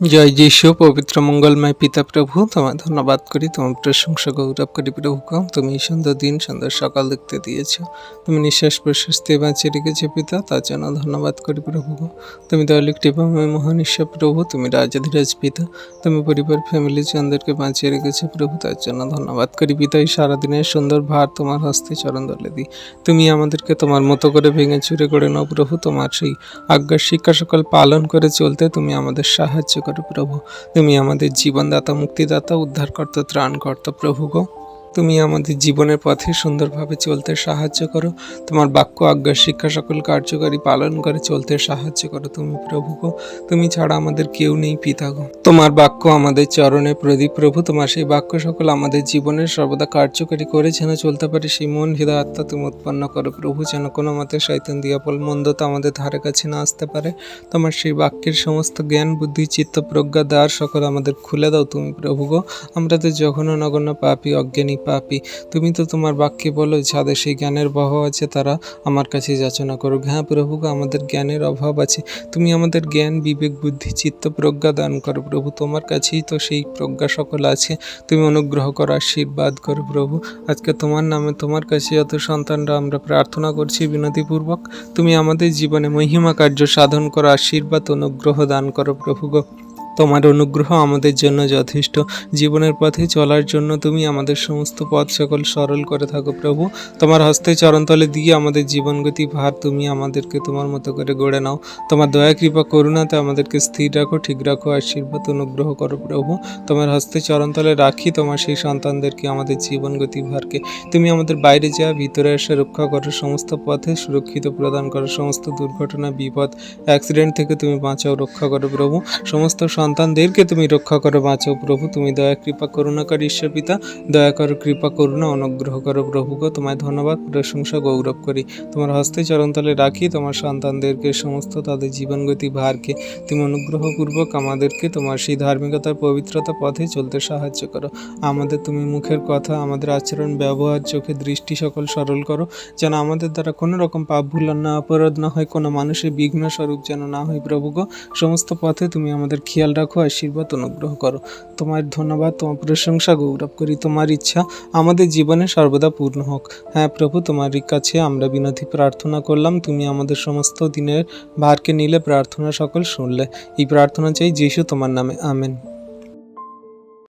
জয় যিশু, পবিত্র মঙ্গলময় পিতা প্রভু, তোমায় ধন্যবাদ করি, তোমার প্রশংসা গৌরব করি প্রভু। তুমি এই সুন্দর দিন, সুন্দর সকাল দেখতে দিয়েছ। তুমি নিঃশ্বাস প্রশ্বাস দিয়ে বাঁচিয়ে রেখেছো পিতা, তার জন্য ধন্যবাদ করি প্রভু। তুমি দয়ালু কৃপাময় মহান ঈশ্বর প্রভু, তুমি রাজাধিরাজ পিতা, তুমি পরিবার ফ্যামিলি জনদেরকে বাঁচিয়ে রেখেছো প্রভু, তার জন্য ধন্যবাদ করি পিতা। এই সারাদিনের সুন্দর ভার তোমার হস্তে চরণ দলে দিই। তুমি আমাদেরকে তোমার মতো করে ভেঙে চুরে করে নাও প্রভু। তোমার সেই আজ্ঞার শিক্ষা সকল পালন করে চলতে তুমি আমাদের সাহায্য করো প্রভু। তুমি আমাদের জীবনদাতা, মুক্তিদাতা, উদ্ধারকর্তা, ত্রাণকর্তা প্রভু গো। তুমি আমাদের জীবনের পথে সুন্দরভাবে চলতে সাহায্য করো। তোমার বাক্য আজ্ঞা শিক্ষা সকল কার্যকারী পালন করে চলতে সাহায্য করো তুমি প্রভু গো। তুমি ছাড়া আমাদের কেউ নেই পিতা গো। তোমার বাক্য আমাদের চরণে প্রদীপ প্রভু। তোমার সেই বাক্য সকল আমাদের জীবনের সর্বদা কার্যকারী করে যেন চলতে পারে সেই মন হৃদয় আত্মা তুমি উৎপন্ন করো প্রভু, যেন কোনো মতে শয়তান দিয়াপল মন্দতা আমাদের ধারে কাছে না আসতে পারে। তোমার সেই বাক্যের সমস্ত জ্ঞান বুদ্ধি চিত্ত প্রজ্ঞা দ্বার সকল আমাদের খুলে দাও তুমি প্রভু গো। আমরা তো জঘন্য নগণ্য পাপী, অজ্ঞানী পাপী। তুমি তো তোমার বাক্যে বলো, যাদের সেই জ্ঞানের অভাব আছে তারা আমার কাছে যাচনা করুক। হ্যাঁ প্রভু, আমাদের জ্ঞানের অভাব আছে। তুমি আমাদের জ্ঞান বিবেক বুদ্ধি চিত্ত প্রজ্ঞা দান করো প্রভু। তোমার কাছেই তো সেই প্রজ্ঞা সকল আছে। তুমি অনুগ্রহ করো, আশীর্বাদ করো প্রভু। আজকে তোমার নামে তোমার কাছে যত সন্তানরা আমরা প্রার্থনা করছি বিনতিপূর্বক, তুমি আমাদের জীবনে মহিমা কার্য সাধন করো, আশীর্বাদ অনুগ্রহ দান করো প্রভু গো। তোমার অনুগ্রহ আমাদের জন্য যথেষ্ট। জীবনের পথে চলার জন্য তুমি আমাদের সমস্ত পথ সকল সরল করে থাকো প্রভু। তোমার হস্তে চরণতলে দিয়ে আমাদের জীবনগতি ভার তুমি আমাদেরকে তোমার মতো করে গড়ে নাও। তোমার দয়া কৃপা করুণাতে আমাদেরকে স্থির রাখো, ঠিক রাখো, আশীর্বাদ অনুগ্রহ করো প্রভু। তোমার হস্তে চরণতলে রাখি তোমার সেই সন্তানদেরকে, আমাদের জীবনগতি ভারকে। তুমি আমাদের বাইরে যা ভিতরে এসে রক্ষা করো, সমস্ত পথে সুরক্ষিত প্রদান করো। সমস্ত দুর্ঘটনা বিপদ অ্যাক্সিডেন্ট থেকে তুমি বাঁচাও, রক্ষা করো প্রভু। সমস্ত সন্তানদেরকে তুমি রক্ষা করো, বাঁচাও প্রভু। তুমি দয়া কৃপা করুণাকারী ঈশ্বর পিতা, দয়া করো, কৃপা করুণা অনুগ্রহ করো প্রভু গো। তোমায় ধন্যবাদ প্রশংসা গৌরব করি। তোমার হস্তে চরণতলে রাখি তোমার সন্তানদেরকে, সমস্ত তাদের জীবনগতি ভারকে। তুমি অনুগ্রহপূর্বক আমাদেরকে তোমার সেই ধার্মিকতার পবিত্রতা পথে চলতে সাহায্য করো। আমাদের তুমি মুখের কথা, আমাদের আচরণ ব্যবহার চোখে দৃষ্টি সকল সরল করো, যেন আমাদের দ্বারা কোনো রকম পাপ ভুল না অপরাধ না হয়, কোনো মানুষের বিঘ্ন স্বরূপ যেন না হয় প্রভু গো। সমস্ত পথে তুমি আমাদের খেয়াল রাখো, আশীর্বাদ অনুগ্রহ করো। তোমার ধন্যবাদ, তোমার প্রশংসা গৌরব করি। তোমার ইচ্ছা আমাদের জীবনে সর্বদা পূর্ণ হোক। হ্যাঁ প্রভু, তোমার কাছে আমরা বিনতি প্রার্থনা করলাম। তুমি আমাদের সমস্ত দিনের ভারকে নিলে, প্রার্থনা সকল শুনলে। এই প্রার্থনা চাই যিশু তোমার নামে, আমেন।